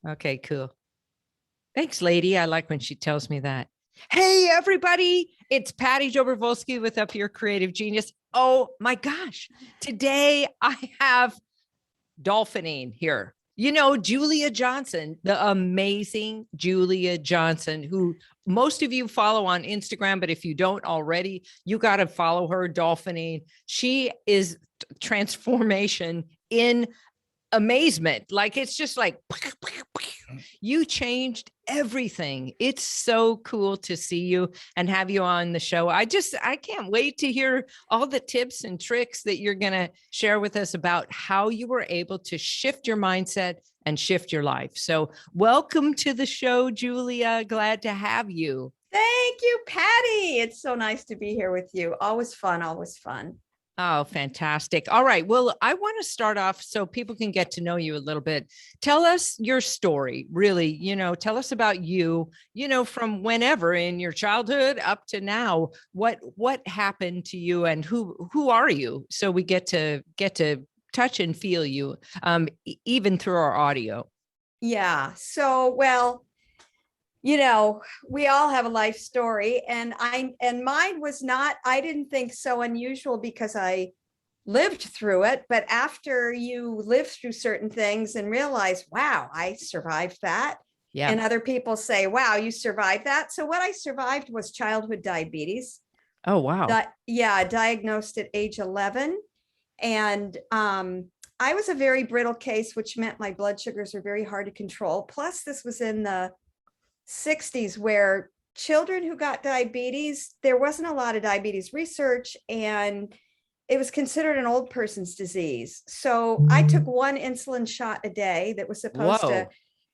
Okay, cool. Thanks, lady. I like when she tells me that. Hey, everybody. It's Patty Dobrovolsky with Up Your Creative Genius. Oh my gosh. Today I have dolphining here. Julia Johnson, the amazing Julia Johnson, who most of you follow on Instagram, but if you don't already, you got to follow her, dolphining. She is transformation in amazement. Like it's just like you changed everything. It's so cool to see you and have you on the show. I can't wait to hear all the tips and tricks that you're going to share with us about how you were able to shift your mindset and shift your life. So welcome to the show, Julia. Glad to have you. Thank you, Patty. It's so nice to be here with you. Always fun, always fun. Oh, fantastic. All right. Well, I want to start off so people can get to know you a little bit. Tell us your story, really, tell us about you, from whenever in your childhood up to now. What happened to you and who are you? So we get to touch and feel you even through our audio. Yeah. We all have a life story, and mine was not, I didn't think so unusual because I lived through it. But after you live through certain things and realize, wow, I survived that. Yeah. And other people say, wow, you survived that. So what I survived was childhood diabetes. Oh, wow. Diagnosed at age 11. And I was a very brittle case, which meant my blood sugars were very hard to control. Plus, this was in the 60s, where children who got diabetes, there wasn't a lot of diabetes research, and it was considered an old person's disease. So I took one insulin shot a day that was supposed to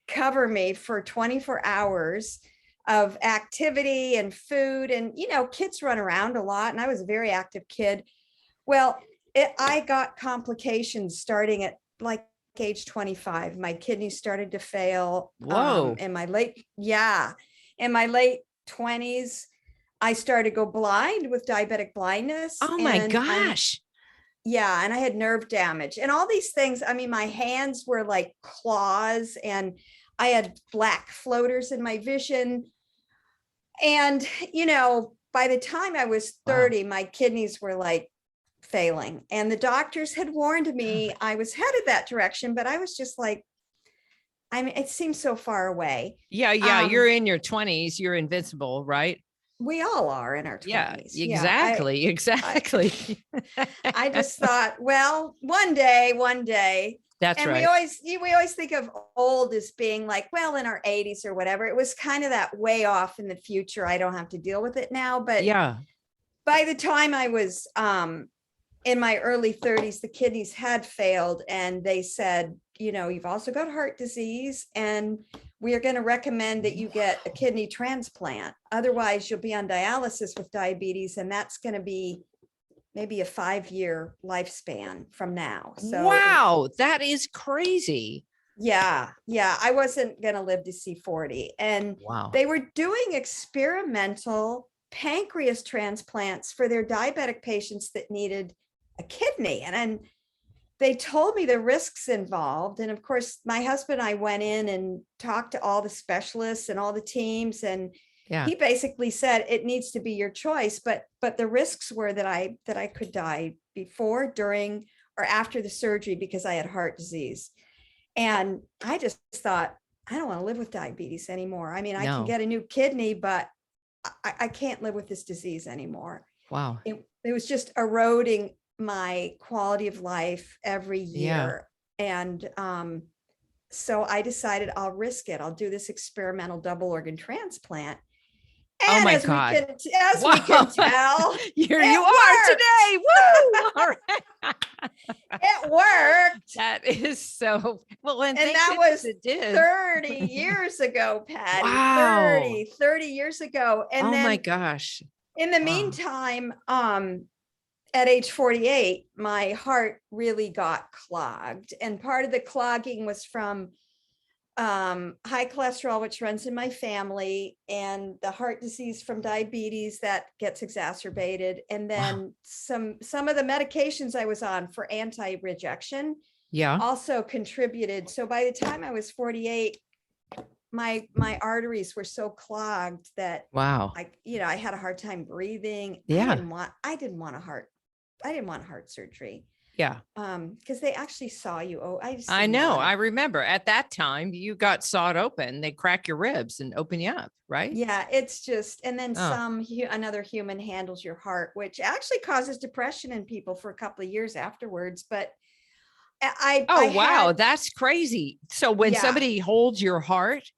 cover me for 24 hours of activity and food. And, kids run around a lot, and I was a very active kid. Well, I got complications starting at like age 25. My kidneys started to fail. Whoa. In my late 20s, I started to go blind with diabetic blindness. Oh my gosh. And I had nerve damage and all these things. I mean, my hands were like claws, and I had black floaters in my vision. And, by the time I was 30, my kidneys were like failing, and the doctors had warned me I was headed that direction, but I was just like, I mean, it seems so far away. Yeah. You're in your 20s. You're invincible, right? We all are in our 20s. Yeah, exactly. Exactly. I just thought, well, one day. That's and right. We always think of old as being like, well, in our 80s or whatever. It was kind of that way off in the future. I don't have to deal with it now. But yeah, by the time I was in my early 30s, the kidneys had failed, and they said, you've also got heart disease, and we are going to recommend that you get a kidney transplant. Otherwise, you'll be on dialysis with diabetes, and that's going to be maybe a 5-year lifespan from now. So wow, that is crazy. Yeah. I wasn't going to live to see 40. And wow, they were doing experimental pancreas transplants for their diabetic patients that needed a kidney. And they told me the risks involved. And of course, my husband and I went in and talked to all the specialists and all the teams. And he basically said, it needs to be your choice. But the risks were that I could die before, during, or after the surgery because I had heart disease. And I just thought, I don't want to live with diabetes anymore. I mean, I can get a new kidney, but I can't live with this disease anymore. Wow. It was just eroding my quality of life every year. And so I decided I'll risk it. I'll do this experimental double organ transplant. And oh my as God. We can tell, here you are today. Woo! All right. It worked. That is so well. And that was 30 years ago, Patty. Wow. 30 years ago. And oh then, my gosh. In the meantime, at age 48, my heart really got clogged. And part of the clogging was from high cholesterol, which runs in my family, and the heart disease from diabetes that gets exacerbated. And then some of the medications I was on for anti-rejection also contributed. So by the time I was 48, my arteries were so clogged that Wow. I had a hard time breathing. Yeah. I didn't want heart surgery. Yeah. Because they actually saw you. Oh, I just I didn't know. want I it. remember at that time you got sawed open. They crack your ribs and open you up, right? Yeah, it's just, and then Oh, another human handles your heart, which actually causes depression in people for a couple of years afterwards. But I oh, wow. had, That's crazy. So when yeah, somebody holds your heart,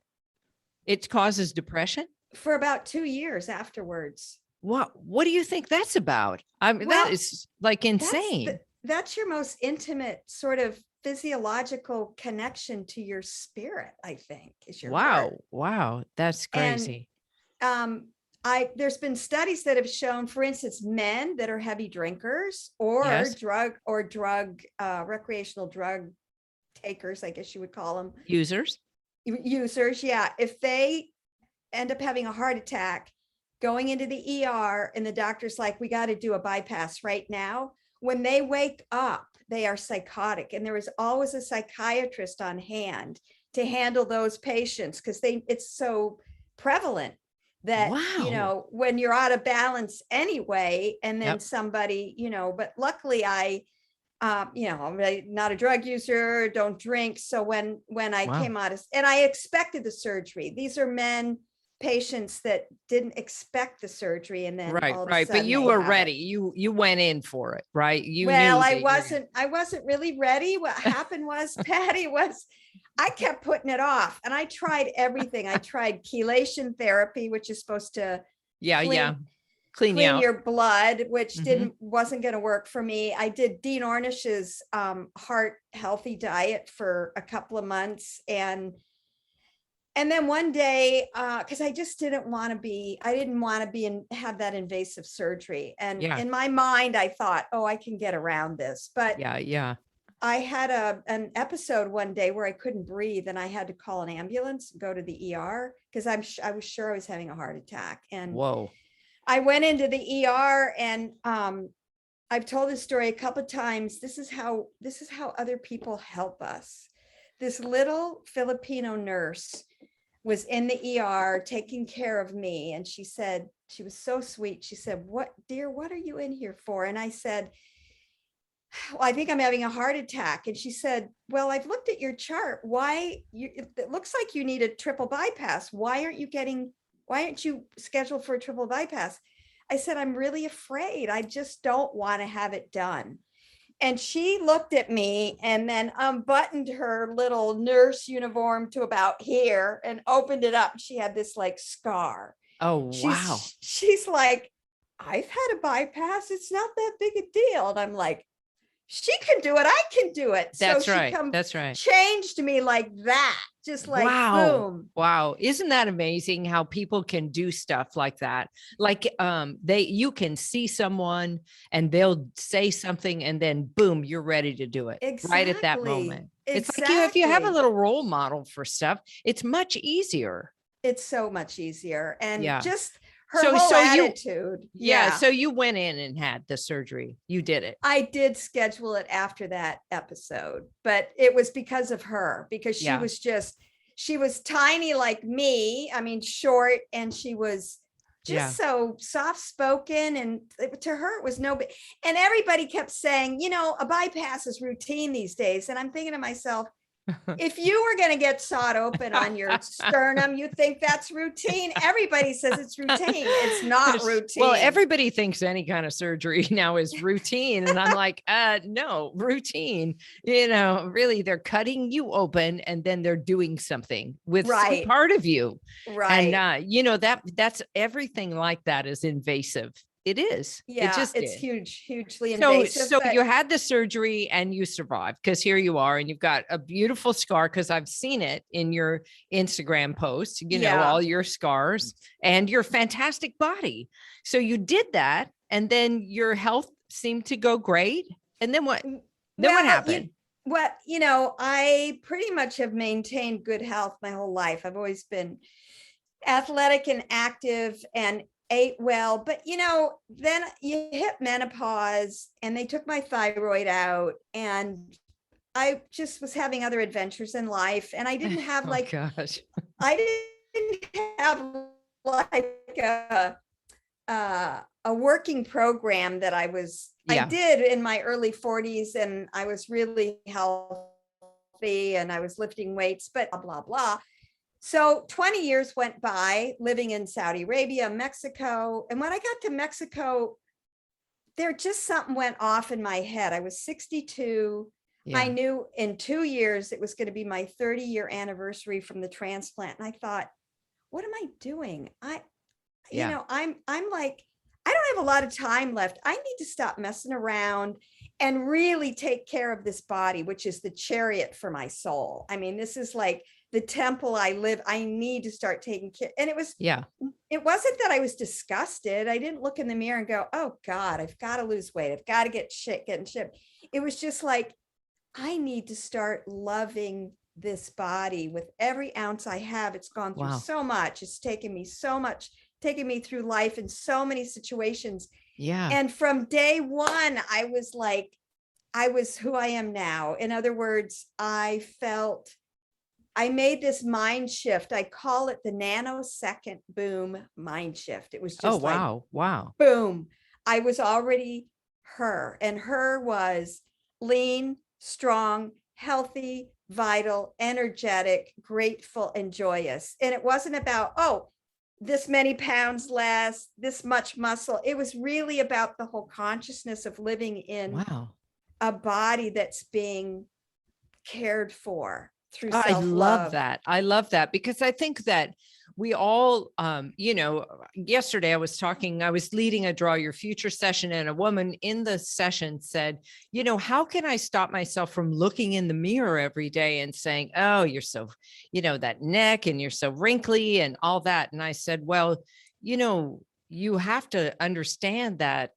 it causes depression. for about 2 years afterwards. What do you think that's about? I mean, that Well, is like insane. that's your most intimate sort of physiological connection to your spirit, I think, is your heart. Wow. Wow. That's And crazy. um there's been studies that have shown, for instance, men that are heavy drinkers or Yes. drug recreational drug takers, I guess you would call them, Users. users, yeah, if they end up having a heart attack, going into the ER, and the doctor's like, we got to do a bypass right now. When they wake up, they are psychotic. And there is always a psychiatrist on hand to handle those patients, because it's so prevalent that, Wow. when you're out of balance anyway, and then Yep. somebody, but luckily I'm not a drug user, don't drink. So when I Wow. came out of, and I expected the surgery, these are men, patients that didn't expect the surgery, and then Right. all of a Right. But sudden you they were have it. ready. You went in for it, right? You Well, knew I that you're wasn't, I wasn't really ready. What happened was, Patty, was I kept putting it off, and I tried everything. I tried chelation therapy, which is supposed to yeah, yeah. clean Clean you out. your blood, which Mhm. wasn't going to work for me. I did Dean Ornish's heart healthy diet for a couple of months, and then one day, because I just didn't want to be, and have that invasive surgery. And Yeah. in my mind, I thought, oh, I can get around this. But Yeah. Yeah. I had an episode one day where I couldn't breathe, and I had to call an ambulance and go to the ER, because I was sure I was having a heart attack. And Whoa. I went into the ER, and I've told this story a couple of times. This is how other people help us. This little Filipino nurse was in the ER taking care of me, and she said, she was so sweet. She said, "What, dear, what are you in here for?" And I said, well, I think I'm having a heart attack. And she said, well, I've looked at your chart. It looks like you need a triple bypass. Why aren't you scheduled for a triple bypass? I said, I'm really afraid. I just don't want to have it done. And she looked at me and then unbuttoned her little nurse uniform to about here and opened it up. She had this like scar. Oh, wow. She's like, I've had a bypass. It's not that big a deal. And I'm like, she can do it. I can do it. So That's she right. That's right. changed me like that, just like Wow. boom. Wow. Isn't that amazing how people can do stuff like that? Like you can see someone and they'll say something and then boom, you're ready to do it right at that Exactly. moment. It's like if you have a Exactly. little role model for stuff, it's much easier. It's so much easier. And Yeah. just her So whole so you attitude. yeah, Yeah. so you went in and had the surgery. You did it. I did schedule it after that episode, but it was because of her, because Yeah. she was tiny like me. I mean, short, and she was Yeah. just so soft spoken. And to her, it was and everybody kept saying, a bypass is routine these days. And I'm thinking to myself, if you were going to get sawed open on your sternum, you think that's routine? Everybody says it's routine. It's not routine. Well, everybody thinks any kind of surgery now is routine. And I'm like, no, routine. Really, they're cutting you open and then they're doing something with some part of you. Right. And that's everything like that is invasive. It is. Yeah, it just it's is. hugely invasive. So you had the surgery and you survived, because here you are and you've got a beautiful scar, because I've seen it in your Instagram posts, all your scars and your fantastic body. So you did that, and then your health seemed to go great. And then what? Then what happened? I pretty much have maintained good health my whole life. I've always been athletic and active and ate well, but then you hit menopause and they took my thyroid out, and I just was having other adventures in life, and I didn't have Oh gosh. I didn't have like a working program that I Yeah. did in my early 40s, and I was really healthy and I was lifting weights, but blah, blah, blah. So 20 years went by living in Saudi Arabia, Mexico. And when I got to Mexico, there just something went off in my head. I was 62. I Yeah. knew in 2 years it was going to be my 30-year anniversary from the transplant. And I thought, what am I doing? Yeah. I'm like, I don't have a lot of time left. I need to stop messing around and really take care of this body, which is the chariot for my soul. I mean, this is like the temple I live. I need to start taking care. And Yeah. it wasn't that I was disgusted. I didn't look in the mirror and go, oh God, I've got to lose weight. I've got to get in shape. It was just like, I need to start loving this body with every ounce I have. It's gone through Wow. so much. It's taken me so much, taken me through life in so many situations. Yeah. And from day one, I was like, I was who I am now. In other words, I made this mind shift. I call it the nanosecond boom mind shift. It was Oh, just like, wow. Wow. boom. I was already her, and her was lean, strong, healthy, vital, energetic, grateful, and joyous. And it wasn't about, oh, this many pounds less, this much muscle. It was really about the whole consciousness of living in Wow. a body that's being cared for through I love self-love. that. I love that because I think that we all, yesterday I was leading a Draw Your Future session, and a woman in the session said, how can I stop myself from looking in the mirror every day and saying, oh, you're so, that neck and you're so wrinkly and all that. And I said, well, you have to understand that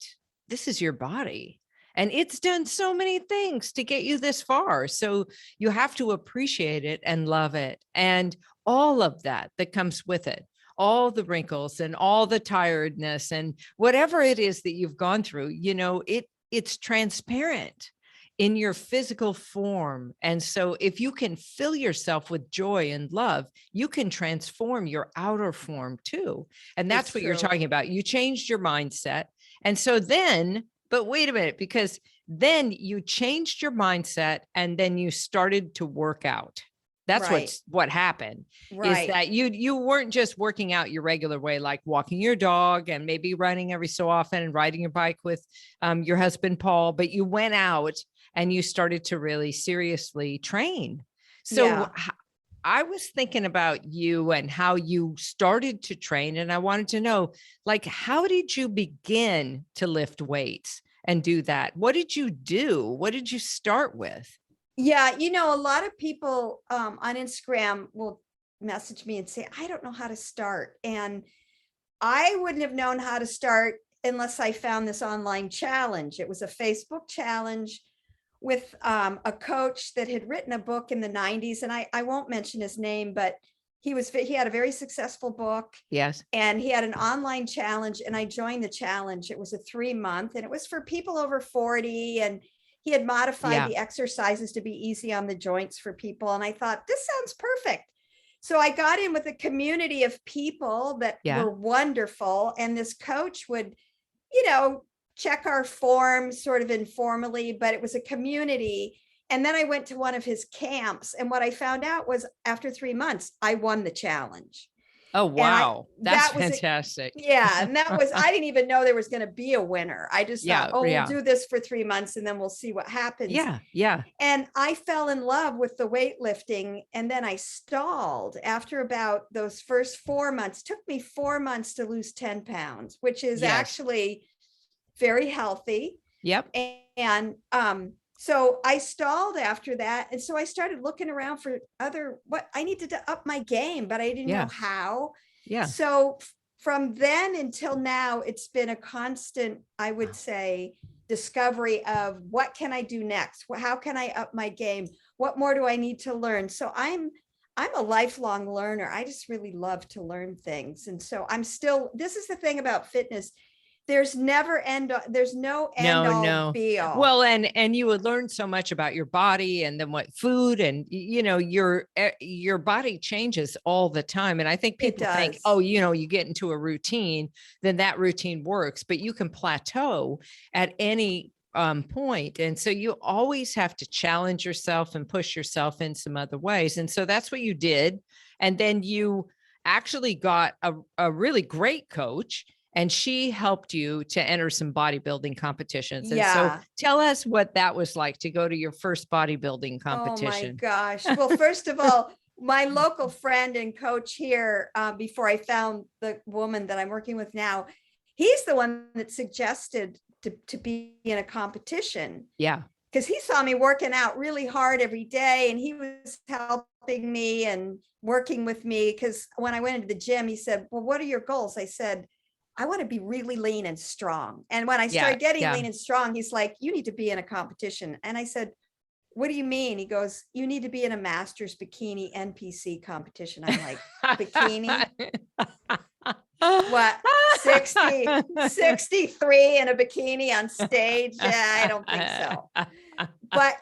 this is your body. And it's done so many things to get you this far. So you have to appreciate it and love it. And all of that comes with it, all the wrinkles and all the tiredness and whatever it is that you've gone through, it's transparent in your physical form. And so if you can fill yourself with joy and love, you can transform your outer form too. And that's It's what you're true. talking about. You changed your mindset. And so then, but wait a minute, because then you changed your mindset and then you started to work out. That's Right. what happened is Right. that you weren't just working out your regular way, like walking your dog and maybe running every so often and riding your bike with your husband, Paul, but you went out and you started to really seriously train. So Yeah. I was thinking about you and how you started to train. And I wanted to know, like, how did you begin to lift weights and do that? What did you do? What did you start with? Yeah, a lot of people on Instagram will message me and say, I don't know how to start. And I wouldn't have known how to start unless I found this online challenge. It was a Facebook challenge with a coach that had written a book in the 90s. And I won't mention his name, but he had a very successful book. Yes. And he had an online challenge, and I joined the challenge. It was a 3-month, and it was for people over 40. And he had modified the exercises to be easy on the joints for people. And I thought, this sounds perfect. So I got in with a community of people that were wonderful. And this coach would, check our forms sort of informally, but it was a community. And then I went to one of his camps. And what I found out was after 3 months, I won the challenge. Oh, wow. That's that was fantastic. Yeah. And I didn't even know there was going to be a winner. I just thought, we'll do this for 3 months and then we'll see what happens. Yeah. Yeah. And I fell in love with the weightlifting. And then I stalled after about those first 4 months. It took me 4 months to lose 10 pounds, which is actually very healthy. Yep. And so I stalled after that. And so I started looking around for what I needed to up my game, but I didn't know how. Yeah. So from then until now, it's been a constant, I would say, discovery of what can I do next? How can I up my game? What more do I need to learn? So I'm a lifelong learner. I just really love to learn things. And so this is the thing about fitness. there's never end, there's no end No, all no. be all. Well, and you would learn so much about your body and then what food and your body changes all the time. And I think It people think, does. oh, you get into a routine, then that routine works, but you can plateau at any point. And so you always have to challenge yourself and push yourself in some other ways. And so that's what you did. And then you actually got a really great coach, and she helped you to enter some bodybuilding competitions. And so Yeah. tell us what that was like to go to your first bodybuilding Oh my competition. gosh. Well, first of all, my local friend and coach here, before I found the woman that I'm working with now, he's the one that suggested to be in a competition. Yeah. Because he saw me working out really hard every day, and he was helping me and working with me. Because when I went into the gym, he said, well, what are your goals? I said, I want to be really lean and strong. And when I started getting lean and strong, he's like, you need to be in a competition. And I said, what do you mean? He goes, you need to be in a master's bikini NPC competition. I'm like, bikini? What, 63 in a bikini on stage? Yeah, I don't think so. But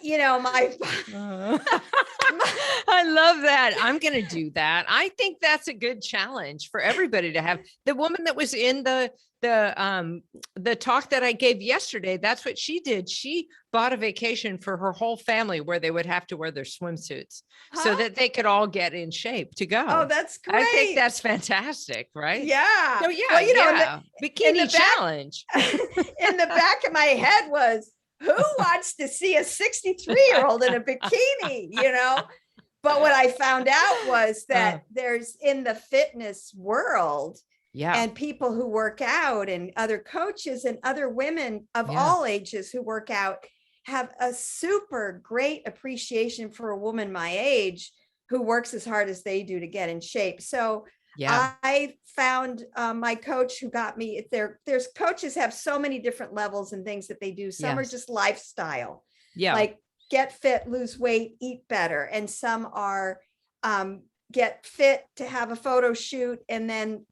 I love that. I'm going to do that. I think that's a good challenge for everybody to have. The woman that was in the talk that I gave yesterday, that's what she did. She bought a vacation for her whole family where they would have to wear their swimsuits so that they could all get in shape to go. Oh, that's great. I think that's fantastic, right? Yeah. So yeah, well, bikini challenge. In the back of my head was, who wants to see a 63-year-old in a bikini, But what I found out was that there's in the fitness world, and people who work out and other coaches and other women of all ages who work out have a super great appreciation for a woman my age who works as hard as they do to get in shape. So I found my coach who got me there. There's coaches have so many different levels and things that they do. Some are just lifestyle, like get fit, lose weight, eat better. And some are get fit to have a photo shoot and then,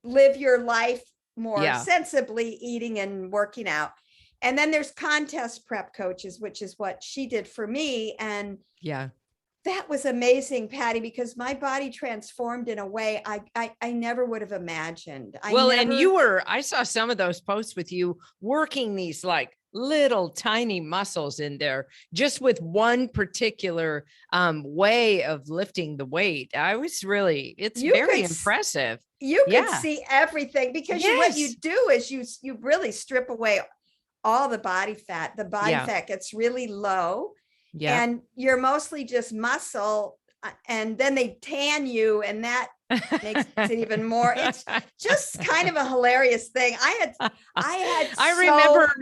live your life more sensibly, eating and working out. And then there's contest prep coaches, which is what she did for me. And that was amazing, Patty, because my body transformed in a way I never would have imagined. I saw some of those posts with you working these like little tiny muscles in there just with one particular way of lifting the weight. It's very impressive. You could see everything because what you do is you really strip away all the body fat. The body fat gets really low. And you're mostly just muscle, and then they tan you, and that makes it even more. It's just kind of a hilarious thing. I remember,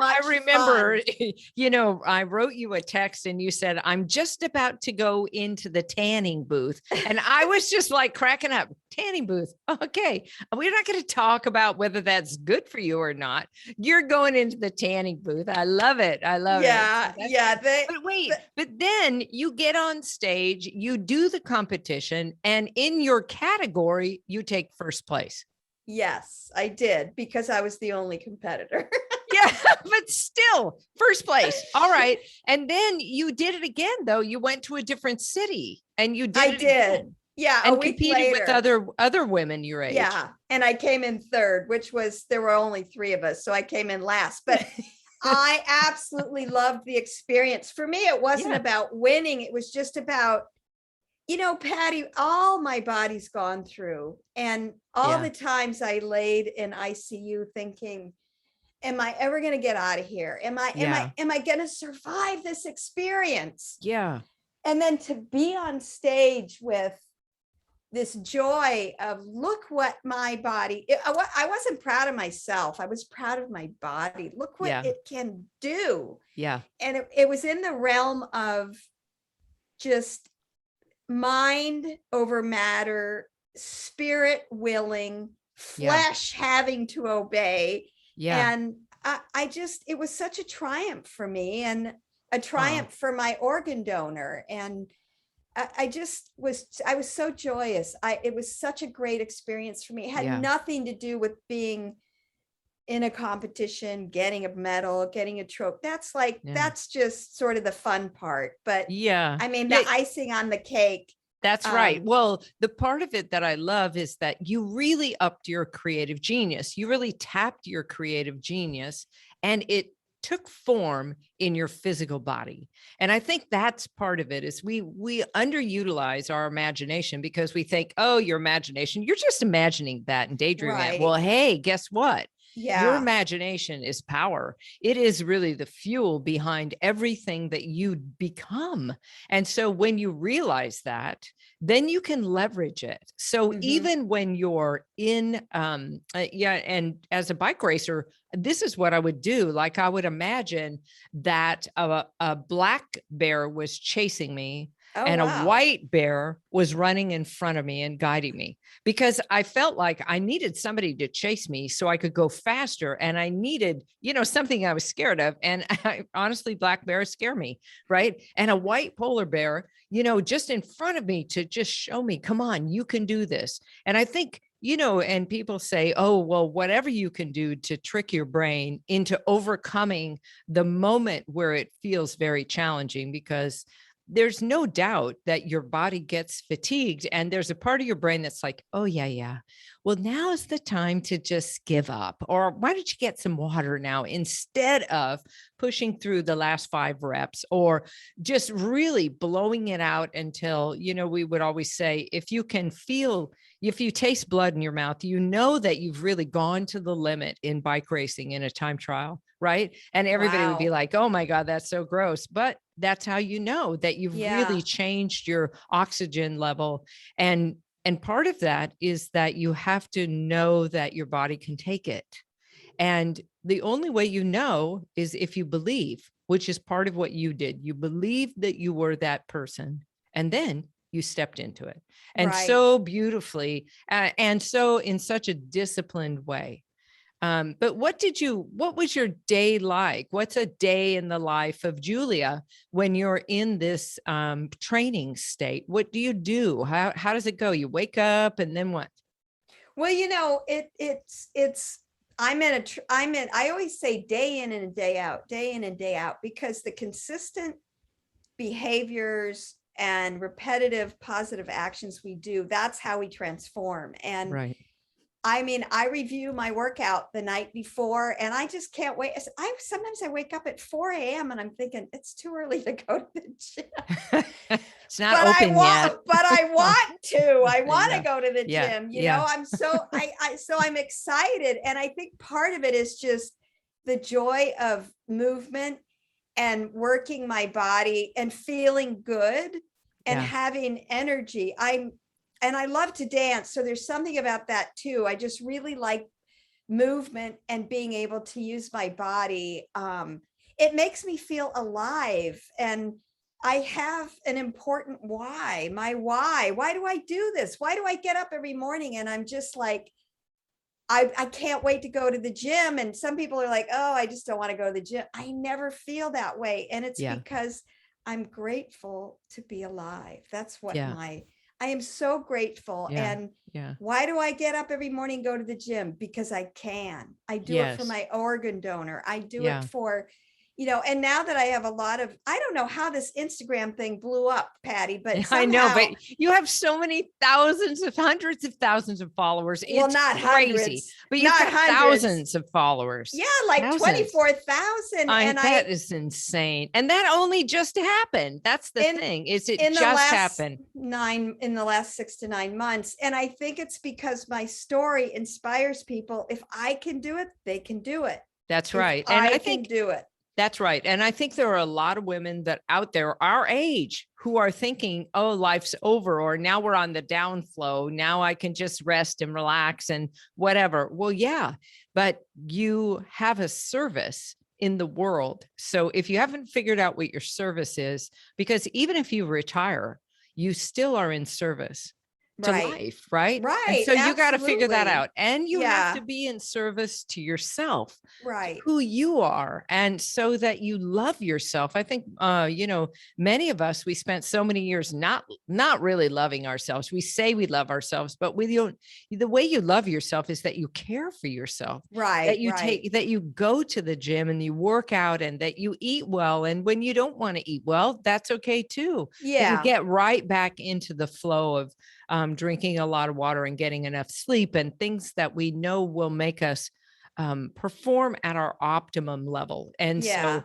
I wrote you a text and you said, I'm just about to go into the tanning booth. And I was just like cracking up. Tanning booth. Okay. We're not going to talk about whether that's good for you or not. You're going into the tanning booth. I love it. I love it. But then you get on stage, you do the competition, and in your category, you take first place. Yes, I did, because I was the only competitor. But still first place. All right. And then you did it again, though. You went to a different city and you did it again. Yeah. And competed with other women your age. Yeah. And I came in third, there were only 3 of us. So I came in last, but I absolutely loved the experience. For me, it wasn't about winning. It was just about, Patty, all my body's gone through, and all the times I laid in ICU thinking, am I ever going to get out of here? Am I going to survive this experience? Yeah. And then to be on stage with this joy of, look what my body, I wasn't proud of myself. I was proud of my body. Look what it can do. Yeah. And it was in the realm of just mind over matter, spirit willing, flesh having to obey. And it was such a triumph for me, and a triumph for my organ donor. And I was so joyous. It was such a great experience for me. It had nothing to do with being in a competition, getting a medal, getting a trophy. That's like, Yeah. that's just sort of the fun part. But Yeah. I mean, Yeah. the icing on the cake. That's right. Well, the part of it that I love is that you really upped your creative genius. You really tapped your creative genius, and it took form in your physical body. And I think that's part of it is we underutilize our imagination because we think, oh, your imagination, you're just imagining that and daydreaming it. Well, Right. hey, guess what? Your Yeah. imagination is power. It is really the fuel behind everything that you become. And so when you realize that, then you can leverage it. So Mhm. even when you're in, yeah, and as a bike racer, this is what I would do. Like I would imagine that a black bear was chasing me Oh, and a wow. white bear was running in front of me and guiding me because I felt like I needed somebody to chase me so I could go faster. And I needed, something I was scared of. And honestly, black bears scare me. Right. And a white polar bear, just in front of me to just show me, come on, you can do this. And I think, and people say, oh, well, whatever you can do to trick your brain into overcoming the moment where it feels very challenging, because there's no doubt that your body gets fatigued and there's a part of your brain that's like, oh yeah, yeah, well, now is the time to just give up, or why don't you get some water now instead of pushing through the last 5 reps, or just really blowing it out until, we would always say, if you taste blood in your mouth, you know that you've really gone to the limit in bike racing in a time trial, right? And everybody would be Wow. like, oh my God, that's so gross. But that's how you know that you've Yeah. really changed your oxygen level. And part of that is that you have to know that your body can take it. And the only way you know is if you believe, which is part of what you did. You believed that you were that person, and then you stepped into it. And Right. so beautifully, and so in such a disciplined way. But what was your day like? What's a day in the life of Julia when you're in this training state? What do you do? How does it go? You wake up and then what? Well, I always say day in and day out, day in and day out, because the consistent behaviors and repetitive positive actions we do, that's how we transform. And Right. I mean, I review my workout the night before and I just can't wait. Sometimes I wake up at 4 a.m. and I'm thinking it's too early to go to the gym. It's not open yet. But I want to. I want to Yeah. go to the Yeah. gym. Yeah. I'm excited. And I think part of it is just the joy of movement and working my body and feeling good and Yeah. having energy. And I love to dance. So there's something about that too. I just really like movement and being able to use my body. It makes me feel alive. And I have an important why. My why do I do this? Why do I get up every morning? And I'm just like, I can't wait to go to the gym. And some people are like, oh, I just don't want to go to the gym. I never feel that way. And it's Yeah. because I'm grateful to be alive. That's what Yeah. I am so grateful. Yeah. And Yeah. why do I get up every morning and go to the gym? Because I can. I do it for Yes. my organ donor. I do it Yeah. for, and now that I have a lot of, I don't know how this Instagram thing blew up, Patty, but I know, somehow, but you have so many hundreds of thousands of followers. well, It's not crazy, hundreds, but you've not got hundreds. thousands of followers. Yeah, like Thousands. 24,000. And That is insane. And that only just happened. That's the in thing. Is it in the just last happened? in the last 6 to 9 months. And I think it's because my story inspires people. If I can do it, they can do it. That's If right. And I I can think do it. that's right. And I think there are a lot of women that out there our age who are thinking, oh, life's over, or now we're on the downflow. Now I can just rest and relax and whatever. Well, yeah, but you have a service in the world. So if you haven't figured out what your service is, because even if you retire, you still are in service. to Right. life, right? And Right. so you got to figure that Absolutely. out. And you have Yeah. to be in service to yourself, to Right. who you are, and so that you love yourself. I think many of us, we spent so many years not really loving ourselves. We say we love ourselves, but we don't. The way you love yourself is that you care for yourself, that Right. you Right. take, that you go to the gym and you work out, and that you eat well. And when you don't want to eat well, that's okay too. That you Yeah. get right back into the flow of drinking a lot of water and getting enough sleep, and things that we know will make us perform at our optimum level. And Yeah. so,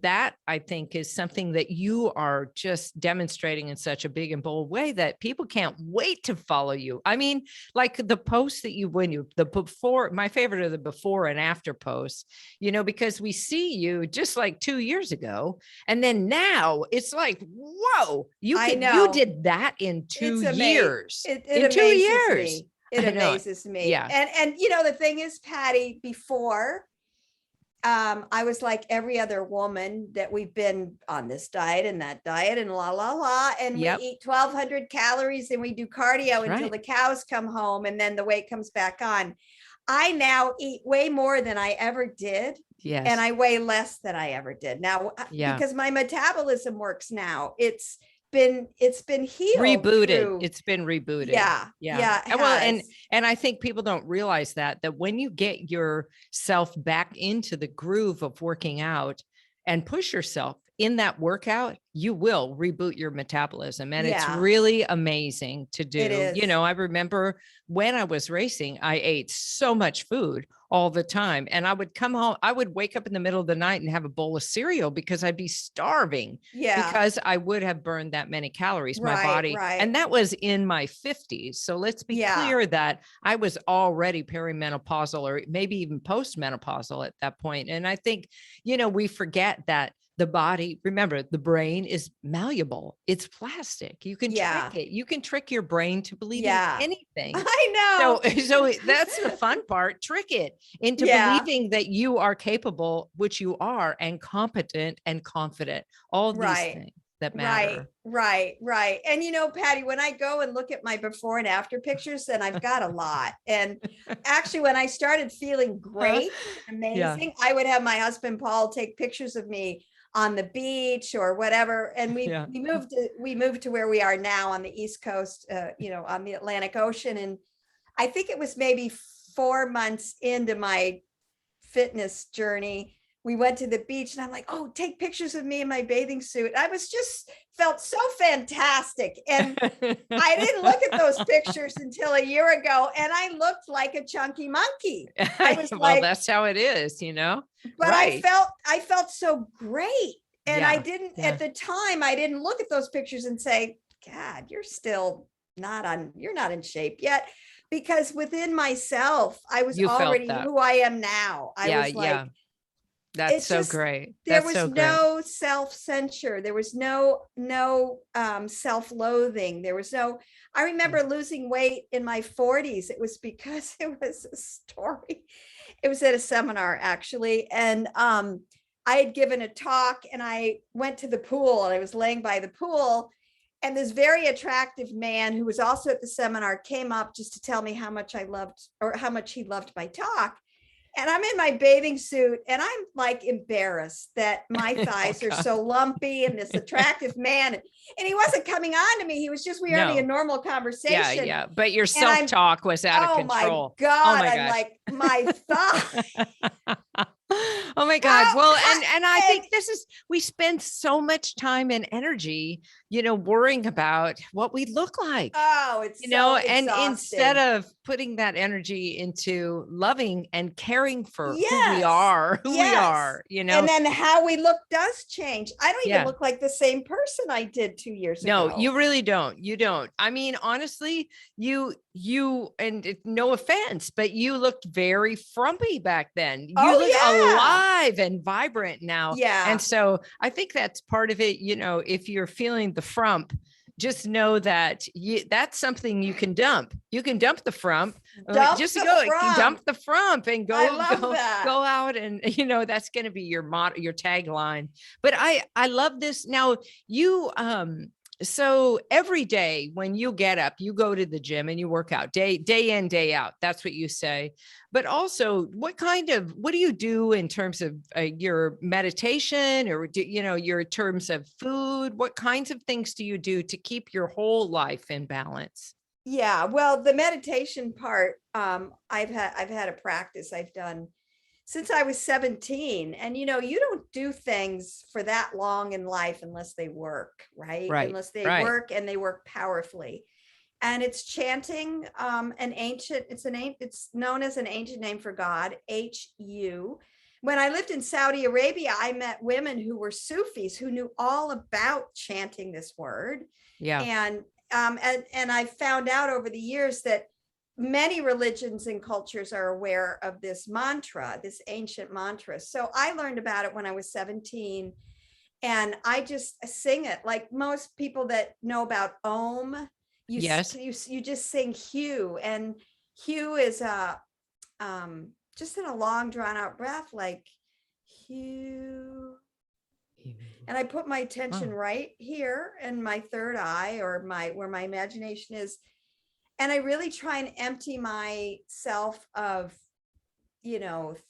that I think is something that you are just demonstrating in such a big and bold way that people can't wait to follow you. I mean, like the posts that the before, my favorite are the before and after posts, because we see you just like 2 years ago. And then now it's like, whoa, I you know. did that in two It's amazing. years, It in two amazes years. me. It I know. amazes me. Yeah. And the thing is, Patty, before I was like every other woman that we've been on this diet and that diet and la la la, and we Yep. eat 1,200 calories and we do cardio That's until right. the cows come home and then the weight comes back on. I now eat way more than I ever did. Yes. And I weigh less than I ever did now, Yeah. because my metabolism works now. It's been healed. Rebooted. It's been rebooted. Yeah. Yeah. Yeah. And well, and I think people don't realize that when you get yourself back into the groove of working out and push yourself in that workout, you will reboot your metabolism. And it's Yeah. really amazing to do. It is. I remember when I was racing, I ate so much food all the time. And I would come home, I would wake up in the middle of the night and have a bowl of cereal because I'd be starving. Yeah. Because I would have burned that many calories, my Right, body. right. And that was in my 50s. So let's be Yeah. clear that I was already perimenopausal or maybe even postmenopausal at that point. And I think, we forget that the body, remember, the brain is malleable. It's plastic. You can trick it. You can trick your brain to believe in anything. I know. So that's the fun part. Trick it into believing that you are capable, which you are, and competent and confident. All these things that matter. Right. And Patty, when I go and look at my before and after pictures, then I've got a lot. And actually, when I started feeling great, amazing, I would have my husband Paul take pictures of me on the beach or whatever. And we moved to where we are now on the East Coast, on the Atlantic Ocean. And I think it was maybe 4 months into my fitness journey, we went to the beach and I'm like, oh, take pictures of me in my bathing suit. I was just felt so fantastic. And I didn't look at those pictures until a year ago. And I looked like a chunky monkey. I was well, that's how it is, But I felt so great. And I didn't, at the time, I didn't look at those pictures and say, God, you're not in shape yet. Because within myself, I was already who I am now. I was like, that's so great. There was no self-censure. There was no self-loathing. There was no, I remember losing weight in my 40s. It was because it was a story. It was at a seminar actually. And I had given a talk and I went to the pool and I was laying by the pool. And this very attractive man who was also at the seminar came up just to tell me how much I loved, or how much he loved my talk. And I'm in my bathing suit and I'm like embarrassed that my thighs are so lumpy and this attractive man. And he wasn't coming on to me. He was just, we were having a normal conversation. Yeah. But your self-talk was out of control. My God. I'm like, my thigh. Oh my God. Well, and I think we spend so much time and energy, worrying about what we look like. Oh, it's and instead of putting that energy into loving and caring for who we are, and then how we look does change. I don't even look like the same person I did 2 years ago. No, you really don't. You don't. I mean, honestly, you, and no offense, but you looked very frumpy back then. You look alive and vibrant now. Yeah. And so I think that's part of it. If you're feeling the frump, just know that that's something you can dump. You can dump the frump. Dump the frump and go out, and that's going to be your motto, your tagline. But I love this. Now you So every day when you get up, you go to the gym and you work out day in, day out. That's what you say. But also, what do you do in terms of your meditation, or your terms of food? What kinds of things do you do to keep your whole life in balance? Yeah, well, the meditation part, I've had a practice I've done since I was 17. And you don't do things for that long in life unless they work, right? Right, Unless they right. work and they work powerfully. And it's chanting an ancient, it's known as an ancient name for God, Hu. When I lived in Saudi Arabia, I met women who were Sufis who knew all about chanting this word. Yeah. And I found out over the years that many religions and cultures are aware of this mantra, this ancient mantra. So I learned about it when I was 17, and I just sing it like most people that know about Om. Yes. You just sing Hugh, and Hugh is just in a long drawn out breath, like Hugh. And I put my attention Wow. right here in my third eye, or my where my imagination is, and I really try and empty myself of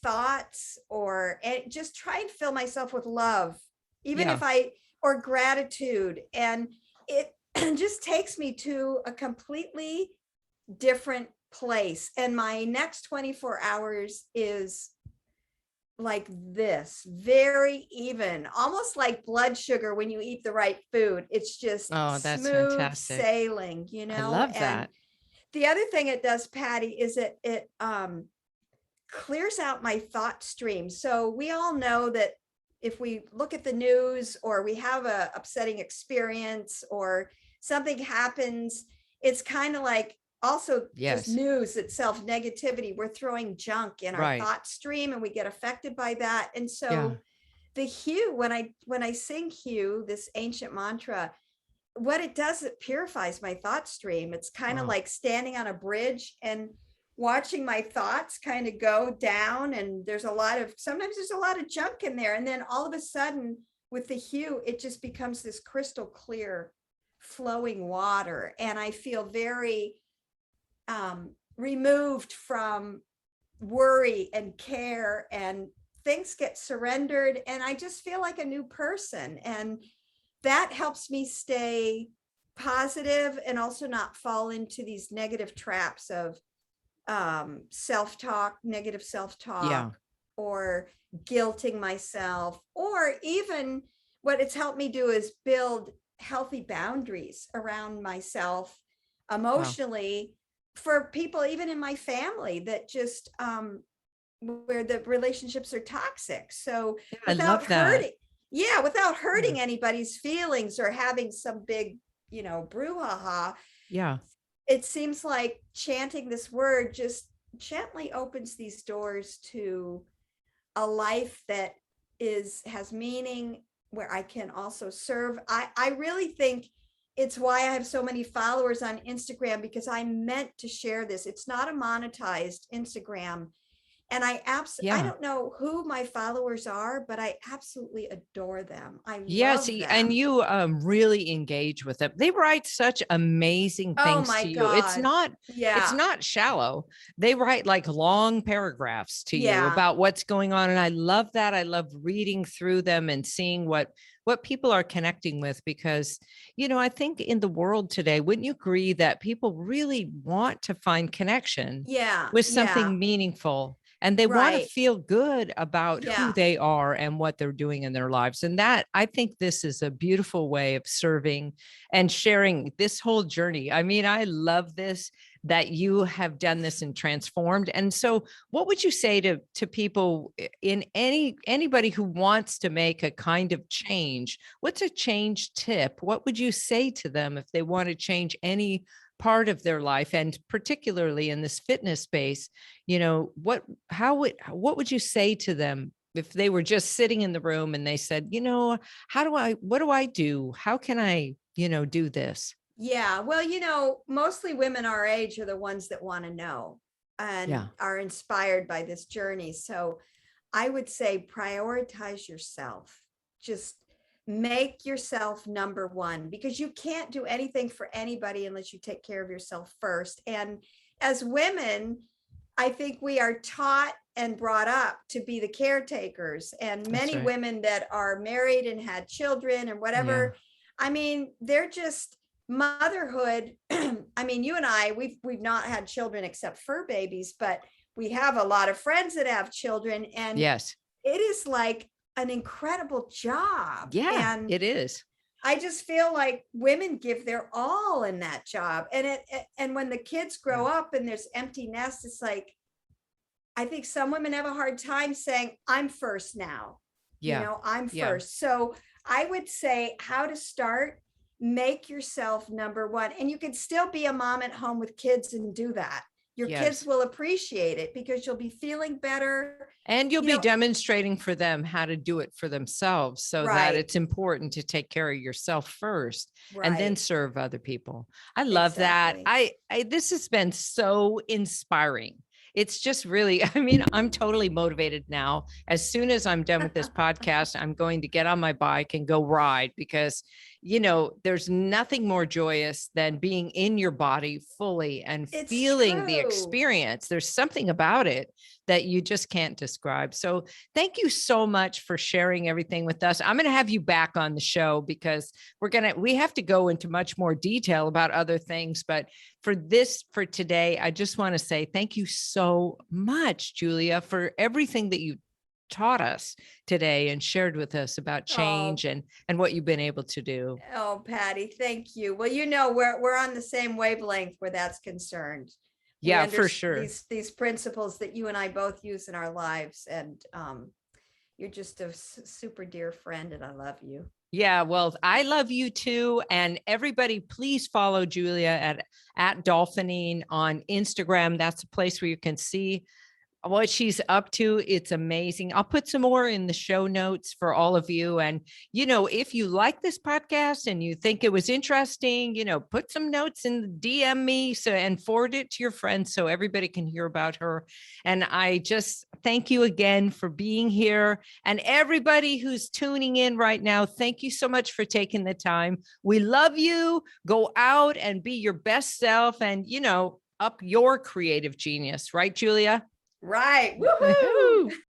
thoughts, and just try and fill myself with love, even Yeah. if I or gratitude. And it just takes me to a completely different place. And my next 24 hours is like this, very even, almost like blood sugar when you eat the right food. It's just Oh, that's smooth fantastic. sailing, I love and that. the other thing it does, Patty, is it clears out my thought stream. So we all know that if we look at the news, or we have a upsetting experience, or something happens, it's kind of like also just Yes. news itself, negativity. We're throwing junk in our Right. thought stream, and we get affected by that. And Yeah. so the Hue, when I sing Hue, this ancient mantra, what it does, it purifies my thought stream. It's kind of Wow. like standing on a bridge and watching my thoughts kind of go down. And sometimes there's a lot of junk in there. And then all of a sudden, with the Hue, it just becomes this crystal clear flowing water. And I feel very removed from worry and care, and things get surrendered. And I just feel like a new person. And that helps me stay positive, and also not fall into these negative traps of self-talk, negative Yeah. self-talk, or guilting myself. Or even what it's helped me do is build healthy boundaries around myself Wow. emotionally, for people even in my family that just where the relationships are toxic. So Yeah, I without love that. hurting, yeah, without Yeah. hurting anybody's feelings, or having some big, brouhaha, Yeah. it seems like chanting this word just gently opens these doors to a life that has meaning, where I can also serve. I really think it's why I have so many followers on Instagram, because I meant to share this. It's not a monetized Instagram. And I Yeah. don't know who my followers are, but I absolutely adore them. I Yeah, love see, and them. you really engage with them. They write such amazing Oh things my to you. It's God. not it's Yeah. not shallow. They write like long paragraphs to you Yeah. about what's going on, and I love that. I love reading through them and seeing what people are connecting with, because I think in the world today, wouldn't you agree that people really want to find connection Yeah. with Yeah. something meaningful? And they want to Right. feel good about who Yeah. they are and what they're doing in their lives. And that, I think this is a beautiful way of serving and sharing this whole journey. I mean, I love this, that you have done this and transformed. And so what would you say to people, in anybody who wants to make a kind of change? What's a change tip? What would you say to them if they want to change any part of their life, and particularly in this fitness space? What would you say to them if they were just sitting in the room and they said, what do I do? How can I, do this? Yeah. Well, mostly women our age are the ones that want to know and Yeah. are inspired by this journey. So I would say prioritize yourself. Just make yourself number one, because you can't do anything for anybody unless you take care of yourself first. And as women, I think we are taught and brought up to be the caretakers, and That's many right. women that are married and had children and Yeah. whatever, I mean, they're just motherhood. I mean, you and I, we've not had children except fur babies, but we have a lot of friends that have children, and Yes. it is like an incredible job. Yeah, And it is. I just feel like women give their all in that job. And when the kids grow up and there's empty nest, it's like, I think some women have a hard time saying, I'm first now. Yeah. I'm Yeah. first. So I would say how to start, make yourself number one. And you can still be a mom at home with kids and do that. Your kids Yes. will appreciate it because you'll be feeling better. And you'll You be know, demonstrating for them how to do it for themselves, so that right, it's important to take care of yourself first and then right. serve other people. I love that. Exactly. I this has been so inspiring. It's just really, I mean, I'm totally motivated now. As soon as I'm done with this podcast, I'm going to get on my bike and go ride, because there's nothing more joyous than being in your body fully and It's feeling the true. experience. There's something about it that you just can't describe. So thank you so much for sharing everything with us. I'm going to have you back on the show, because we have to go into much more detail about other things. But for today, I just want to say thank you so much, Julia, for everything that you taught us today and shared with us about change Oh, and what you've been able to do. oh, Patty, thank you. Well, we're on the same wavelength where that's concerned. We Yeah, for understand sure. these principles that you and I both use in our lives, and you're just a super dear friend, and I love you. Yeah, well, I love you too. And everybody, please follow Julia at Dolphinine on Instagram. That's a place where you can see what she's up to. It's amazing. I'll put some more in the show notes for all of you. And, if you like this podcast and you think it was interesting, put some notes and DM me and forward it to your friends so everybody can hear about her. And I just thank you again for being here. And everybody who's tuning in right now, thank you so much for taking the time. We love you. Go out and be your best self and, up your creative genius. Right, Julia? Right. Woohoo!